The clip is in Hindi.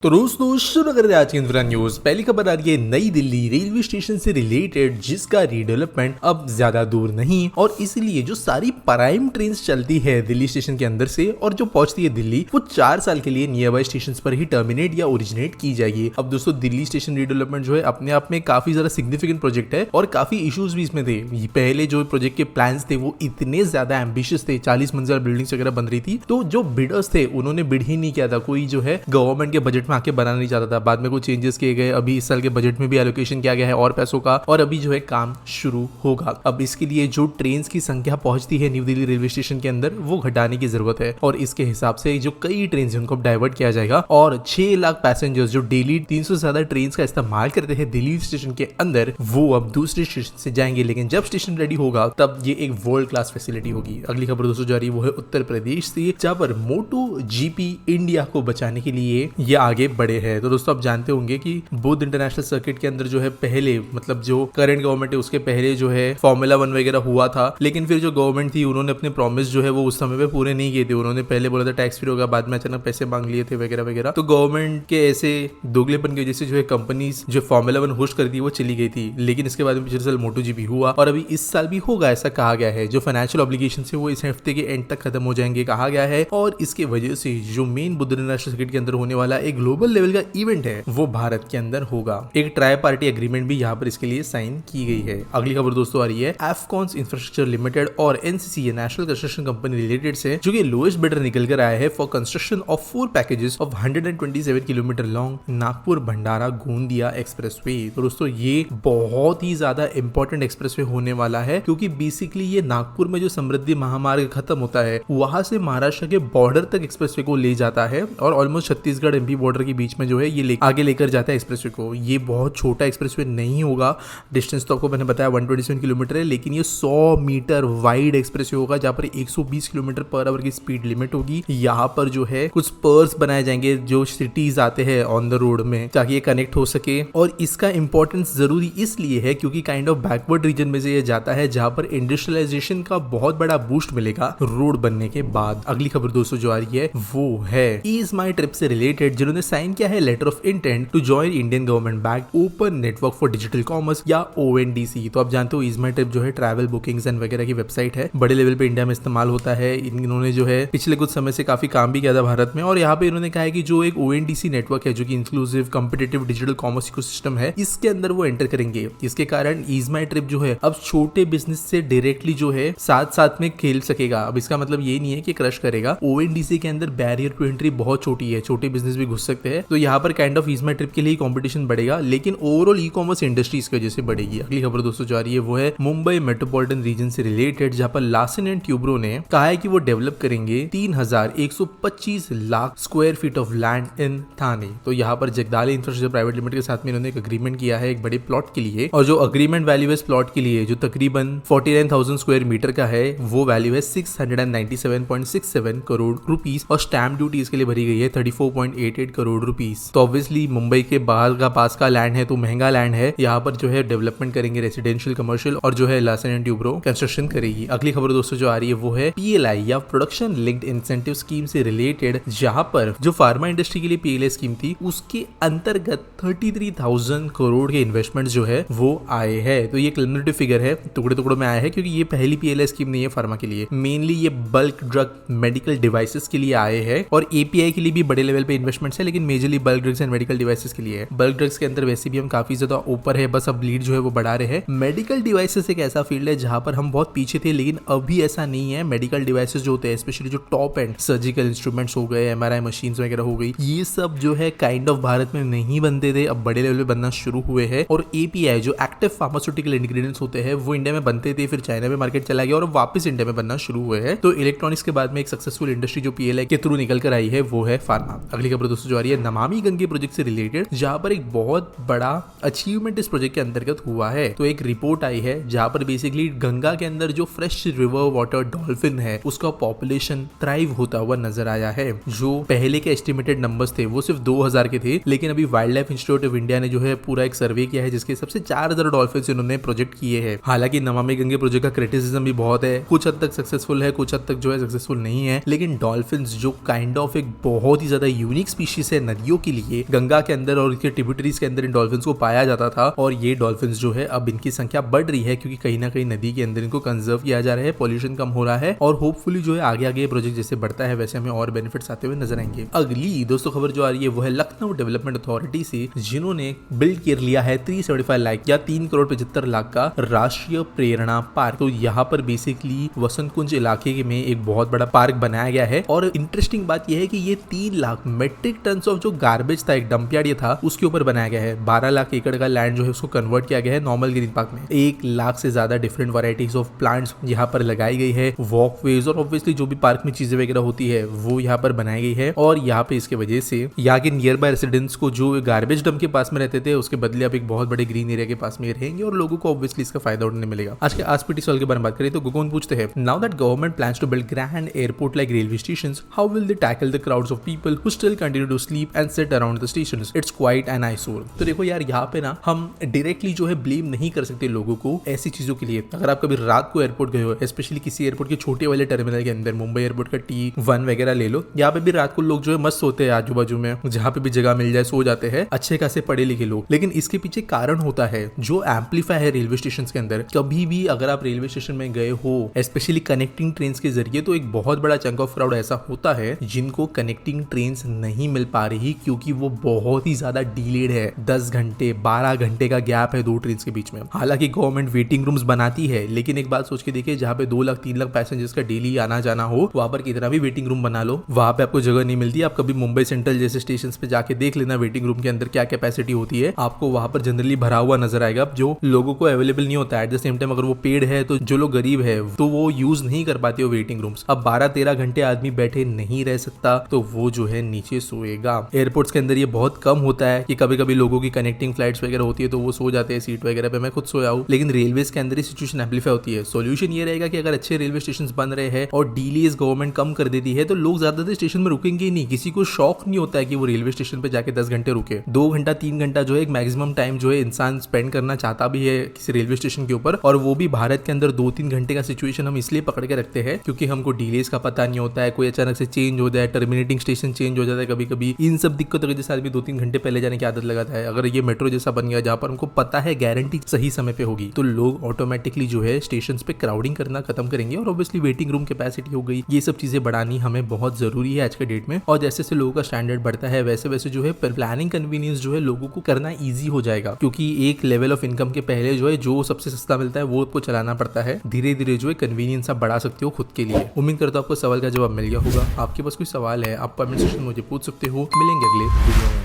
तो दोस्तों शुरू कर रहे हैं आज की इंफ्रा न्यूज। पहली खबर आ रही है नई दिल्ली रेलवे स्टेशन से रिलेटेड, जिसका रीडेवलपमेंट अब ज्यादा दूर नहीं और इसलिए जो सारी प्राइम ट्रेन चलती है दिल्ली स्टेशन के अंदर से और जो पहुंचती है दिल्ली, वो 4 साल के लिए नियर बाय स्टेशन पर ही टर्मिनेट या ओरिजिनेट की जाएगी। अब दोस्तों दिल्ली स्टेशन रीडेवलपमेंट जो है अपने आप में काफी ज्यादा सिग्निफिकेंट प्रोजेक्ट है और काफी इश्यूज भी इसमें थे। पहले जो प्रोजेक्ट के प्लान्स थे वो इतने ज्यादा एम्बिशियस थे, 40 मंजिला बिल्डिंग्स वगैरह बन रही थी, तो जो बिडर्स थे उन्होंने बिड ही नहीं किया था। कोई जो है गवर्नमेंट के बजट में आके बनाना नहीं चाहता था। बाद में कुछ चेंजेस किए गए, अभी इस साल के बजट में भी एलोकेशन किया गया है और पैसों का, और अभी जो है काम शुरू होगा। अब इसके लिए जो ट्रेन की संख्या पहुंचती है न्यू दिल्ली रेलवे स्टेशन के अंदर वो घटाने की जरूरत है और इसके हिसाब से जो कई ट्रेन है उनको डाइवर्ट किया जाएगा और 6 लाख पैसेंजर्स जो डेली 300 से ज्यादा ट्रेन का इस्तेमाल करते हैं दिल्ली स्टेशन के अंदर, वो अब दूसरे स्टेशन से जाएंगे। लेकिन जब स्टेशन रेडी होगा तब ये एक वर्ल्ड क्लास फैसिलिटी होगी। अगली खबर दोस्तों जा रही है वो है उत्तर प्रदेश से, जहां पर मोटो जीपी इंडिया को बचाने के लिए ये आगे बढ़े हैं। तो दोस्तों आप जानते होंगे कि बुद्ध इंटरनेशनल सर्किट के अंदर जो है पहले, मतलब जो करंट गवर्नमेंट है उसके पहले जो है फॉर्मूला 1 वगैरह हुआ था, लेकिन फिर जो गवर्नमेंट थी उन्होंने अपने प्रॉमिस जो है वो उस समय पे पूरे नहीं किए थे। उन्होंने पहले बोला था टैक्स फ्री होगा, बाद में अचानक पैसे मांग लिए थे वगैरह वगैरह। तो गवर्नमेंट के ऐसे दोगलेपन की वजह से जो है कंपनीज जो फॉर्मूला 1 होस्ट कर दी वो चली गई थी। लेकिन इसके बाद में पिछले साल मोटो जीपी हुआ और अभी इस साल भी होगा ऐसा कहा गया है। जो फाइनेंशियल ऑब्लिगेशन है वो इस हफ्ते के एंड तक खत्म हो जाएंगे कहा गया है और इसके वजह से जो मेन बुद्ध इंटरनेशनल सर्किट के अंदर होने वाला एक ग्लोबल लेवल का इवेंट है वो भारत के अंदर होगा। एक ट्राई पार्टी एग्रीमेंट भी यहाँ पर इसके लिए साइन की गई है। अगली खबर दोस्तों आ रही है एफकॉन्स इंफ्रास्ट्रक्चर लिमिटेड और NCC national construction company limited से, जो कि लोएस्ट बिडर निकल कर आया है for construction of 4 packages of 127 kilometre long Nagpur Bhandara Gondia expressway. तो दोस्तों ये बहुत ही ज्यादा इंपॉर्टेंट एक्सप्रेसवे होने वाला है, क्योंकि बेसिकली ये नागपुर में जो समृद्धि महामार्ग खत्म होता है वहां से महाराष्ट्र के बॉर्डर तक एक्सप्रेसवे को ले जाता है और ऑलमोस्ट छत्तीसगढ़ एमपी बॉर्डर के बीच में जो है ये आगे लेकर जाता है एक्सप्रेसवे को। ये बहुत छोटा एक्सप्रेसवे नहीं होगा, डिस्टेंस तो आपको मैंने बताया 127 किलोमीटर है, लेकिन ये 100 मीटर वाइड एक्सप्रेसवे होगा जहां पर 120 किलोमीटर पर आवर की स्पीड लिमिट होगी। यहाँ पर जो है कुछ स्पर्स बनाए जाएंगे जो सिटीज आते हैं ऑन द रोड में, ताकि ये कनेक्ट हो सके। और इसका इंपॉर्टेंस जरूरी इसलिए है क्योंकि काइंड ऑफ बैकवर्ड रीजन में से ये जाता है जहां पर इंडस्ट्रियलाइजेशन का बहुत बड़ा बूस्ट मिलेगा रोड बनने के बाद। अगली खबर दोस्तों जो आ रही है वो है ईज माई ट्रिप से रिलेटेड, जिन्होंने साइन किया है letter of intent to join Indian government backed open network for digital commerce या ONDC। तो आप जानते हो ईज माई ट्रिप जो है ट्रैवल बुकिंग्स एंड वगैरह की वेबसाइट है, बड़े लेवल पे इंडिया में इस्तेमाल होता है। इन्होंने जो है पिछले कुछ समय से काफी काम भी किया था भारत में और यहाँ पे इन्होंने कहा है कि जो एक ONDC नेटवर्क है जो कि inclusive competitive digital commerce ecosystem है, इसके अंदर वो एंटर करेंगे। इसके कारण ईज माई ट्रिप जो है अब छोटे बिजनेस से डायरेक्टली जो है साथ साथ में खेल सकेगा। अब इसका मतलब ये नहीं है कि क्रश करेगा, ONDC के अंदर बैरियर टू एंट्री बहुत छोटी है, छोटे बिजनेस भी घुस सकते हैं। तो यहाँ पर काइंड ऑफ ईज माई ट्रिप के लिए कंपटीशन बढ़ेगा, लेकिन ओवरऑल ई कॉमर्स इंडस्ट्री इसकी वजह से बढ़ेगी। अगली खबर दोस्तों जो आ रही है वो है मुंबई मेट्रोपॉलिटन रीजन से रिलेटेड, जहां पर लार्सन एंड ट्यूब्रो ने कहा है कि वो डेवलप करेंगे 3125 lakh square feet of land in Thane. तो यहाँ पर जगदाले इंफ्रास्ट्रक्चर प्राइवेट लिमिटेड के साथ में इन्होंने एक अग्रीमेंट किया है एक बड़े प्लॉट के लिए, और जो अग्रीमेंट वैल्यू है इस प्लॉट के लिए जो तकरीबन 49,000 स्क्वायर मीटर का है, वो वैल्यू है 697.67 करोड़ रुपीस और स्टैम्प ड्यूटी इसके लिए भरी गई है 34.88 करोड़ रुपीस। तो ऑब्वियसली मुंबई के बाहर का पास का लैंड है तो महंगा लैंड है, यहाँ पर जो है डेवलपमेंट करेंगे रेसिडेंशियल कमर्शियल और जो है लार्सन एंड ट्यूब्रो कंस्ट्रक्शन करेगी। अगली खबर दोस्तों जो आ रही है वो है PLI या प्रोडक्शन लिंक्ड इंसेंटिव स्कीम से रिलेटेड, जहां पर जो फार्मा इंडस्ट्री के लिए PLI स्कीम थी उसके अंतर्गत 33,000 करोड़ के इन्वेस्टमेंट जो है वो आए हैं। तो ये क्यूमुलेटिव फिगर है, टुकड़े टुकड़ों में आया है, क्योंकि ये पहली PLI स्कीम नहीं है फार्मा के लिए। मेनली ये बल्क ड्रग मेडिकल डिवाइसेस के लिए आए हैं और API के लिए भी बड़े लेवल पे इन्वेस्टमेंट्स है, लेकिन majorly bulk drugs and medical devices के लिए है। बल्क ड्रग्स के अंदर वैसे भी हम काफी ज्यादा ऊपर है, बस अब लीड जो है वो बढ़ा रहे हैं। मेडिकल डिवाइसेस एक ऐसा फील्ड है जहां पर हम बहुत पीछे थे, लेकिन अभी ऐसा नहीं है। मेडिकल डिवाइसेस जो होते हैं स्पेशली जो टॉप एंड सर्जिकल इंस्ट्रूमेंट्स हो गए, MRI मशीन्स वगैरह हो गई, ये सब जो है काइंड ऑफ भारत में नहीं बनते थे, अब बड़े लेवल पे बनना शुरू हुए हैं। और API जो एक्टिव फार्मास्यूटिकल इंग्रेडिएंट्स होते हैं वो इंडिया में बनते थे, फिर चाइना में मार्केट चला गया और वापस इंडिया में बनना शुरू हुए हैं। तो इलेक्ट्रॉनिक्स के बाद में एक सक्सेसफुल इंडस्ट्री जो PLI के थ्रू निकल कर आई है वो है फार्मा। अगली खबर दोस्तों जो आ रही है नमामि गंगे प्रोजेक्ट से रिलेटेड, जहां पर एक बहुत बड़ा अचीवमेंट इस प्रोजेक्ट के अंतर्गत हुआ है। तो एक रिपोर्ट आई है जहां पर बेसिकली गंगा के अंदर जो फ्रेश रिवर वाटर डॉल्फिन है उसका पॉपुलेशन थ्राइव होता हुआ नजर आया है। जो पहले के एस्टिमेटेड नंबर्स थे वो सिर्फ 2000 के थे, लेकिन अभी wild life institute of India ने जो है पूरा एक सर्वे किया है जिसके सबसे 4000 डॉल्फिन इन्होंने प्रोजेक्ट किए हैं। हालांकि नमामि गंगे प्रोजेक्ट का क्रिटिसिज्म भी बहुत है, कुछ हद तक सक्सेसफुल है, कुछ हद तक जो है सक्सेसफुल नहीं है, लेकिन डॉल्फिन जो काइंड ऑफ एक बहुत ही ज्यादा यूनिक स्पीशीज रिवर्स है, नदियों के लिए गंगा के अंदर और इसके ट्रिब्यूटरीज के अंदर इन डॉल्फिन्स को पाया जाता था। और ये डॉल्फिन्स जो है अब इनकी संख्या बढ़ रही है क्योंकि कहीं ना कहीं नदी के अंदर इनको कंजर्व किया जा रहा है, पॉल्यूशन कम हो रहा है और होपफुली जो है आगे आगे प्रोजेक्ट जैसे बढ़ता है वैसे हमें और बेनिफिट्स आते हुए नजर आएंगे। अगली दोस्तों खबर जो आ रही है वो है लखनऊ डेवलपमेंट अथॉरिटी से, जिन्होंने बिल्ड कर लिया है 375 लाख या 3 करोड़ 75 लाख का राष्ट्रीय प्रेरणा पार्क। तो यहाँ पर बेसिकली वसंत कुंज इलाके में एक बहुत बड़ा पार्क बनाया गया है और इंटरेस्टिंग बात यह है कि ये 3 लाख मेट्रिक टन ऑफ जो गार्बेज था, एक डंप यार्ड था, उसके ऊपर बनाया गया है। 12 लाख एकड़ का लैंड जो है उसको कन्वर्ट किया गया है नॉर्मल ग्रीन पार्क में। 1 लाख से ज्यादा डिफरेंट वैरायटीज ऑफ प्लांट्स यहाँ पर लगाई गई है, वॉकवेज और ऑब्वियसली जो भी पार्क में चीजें वगैरह होती है वो यहाँ पर बनाई गई है। और यहाँ पे इसके वजह से यहाँ के नियर बाय रेसिडेंट्स को जो गार्बेज डंप के पास में रहते थे उसके बदले अब एक बहुत बड़े ग्रीन एरिया के पास में रहेंगे और लोगों को ऑब्वियसली इसका फायदा उठाने मिलेगा। आज के आसपीटी सवाल के बारे में बात करें तो गुगोन पूछते हैं, now that government plans to build grand airport like railway stations, how will they tackle the crowds of people who still continue to sleep and sit around the stations? It's quite an eyesore. तो देखो यार, यहाँ पे ना हम डायरेक्टली जो है ब्लेम नहीं कर सकते लोगों को ऐसी चीजों के लिए। अगर आप कभी रात को एयरपोर्ट गए हो, स्पेशली किसी एयरपोर्ट के छोटे वाले टर्मिनल के अंदर, मुंबई एयरपोर्ट का T1 वगैरह ले लो, यहाँ पे भी रात को लोग जो है मस्त सोते हैं, आजू बाजू में जहाँ पे भी जगह मिल जाए सो जाते हैं, अच्छे खासे पढ़े लिखे लोग। लेकिन इसके पीछे कारण होता है जो एम्पलीफाई है रेलवे स्टेशन के अंदर। कभी भी अगर आप रेलवे स्टेशन में गए हो स्पेशली कनेक्टिंग ट्रेन के जरिए, तो एक बहुत बड़ा चंक ऑफ क्राउड ऐसा होता है जिनको कनेक्टिंग ट्रेन नहीं मिल पा रही क्योंकि वो बहुत ही ज्यादा डिलेड है। 10 घंटे 12 घंटे का गैप है 2 ट्रेन के बीच में। हालांकि गवर्नमेंट वेटिंग रूम्स बनाती है, लेकिन एक बात सोच के देखिए, जहाँ पे 2 लाख 3 लाख पैसेंजर्स का डेली आना जाना हो, वहां पर कितना भी वेटिंग रूम बना लो, वहां पे आपको जगह नहीं मिलती। आप कभी मुंबई सेंट्रल जैसे स्टेशन पे जाके देख लेना वेटिंग रूम के अंदर क्या कैपेसिटी होती है, आपको वहां पर जनरली भरा हुआ नजर आएगा, जो लोगों को अवेलेबल नहीं होता है। एट द सेम टाइम अगर वो पेड है तो जो लोग गरीब है तो वो यूज नहीं कर पाते हो वेटिंग रूम्स। अब 12-13 घंटे आदमी बैठे नहीं रह सकता, तो वो जो है नीचे सोएगा। एयरपोर्ट्स के अंदर ये बहुत कम होता है कि कभी कभी लोगों की कनेक्टिंग फ्लाइट्स वगैरह होती है तो वो सो जाते हैं सीट वगैरह पे। मैं खुद सोया हूं, लेकिन रेलवेज के अंदर ही सिचुएशन एम्पलीफाई होती है। सोल्यूशन ये रहेगा कि अगर अच्छे रेलवे स्टेशन बन रहे हैं और डिलेज गवर्नमेंट कम कर देती है तो लोग ज्यादातर स्टेशन में रुकेंगे ही नहीं। किसी को शौक नहीं होता है कि वो रेलवे स्टेशन पे जाके 10 घंटे रुके। 2 घंटा 3 घंटा जो है एक मैक्सिमम टाइम जो है इंसान स्पेंड करना चाहता भी है किसी रेलवे स्टेशन के ऊपर, और वो भी भारत के अंदर 2-3 घंटे का सिचुएशन हम इसलिए पकड़ के रखते हैं क्योंकि हमको डिलेज का पता नहीं होता है, कोई अचानक से चेंज हो जाए, टर्मिनेटिंग स्टेशन चेंज हो जाता है कभी कभी। इन सब दिक्कतों के साथ भी 2-3 घंटे पहले जाने की आदत लगाता है। अगर ये मेट्रो जैसा बन गया जहां पर हमको पता है गारंटी सही समय पे होगी, तो लोग ऑटोमेटिकली जो है स्टेशन पे क्राउडिंग करना खत्म करेंगे और ऑब्वियसली वेटिंग रूम कैपेसिटी हो गई। ये सब चीजें बढ़ानी हमें बहुत जरूरी है आज के डेट में, और जैसे जैसे लोगों का स्टैंडर्ड बढ़ता है वैसे वैसे जो है प्लानिंग कन्वीनियंस जो है लोगों को करना ईजी हो जाएगा, क्योंकि एक लेवल ऑफ इनकम के पहले जो है जो सबसे सस्ता मिलता है वो आपको चलाना पड़ता है। धीरे धीरे जो है कन्वीनियंस आप बढ़ा सकते हो खुद के लिए। उम्मीद करता हूं आपको सवाल का जवाब मिल गया होगा। आपके पास कोई सवाल है आप कमेंट सेक्शन में मुझे पूछ सकते हो। मिलेंगे अगले वीडियो में।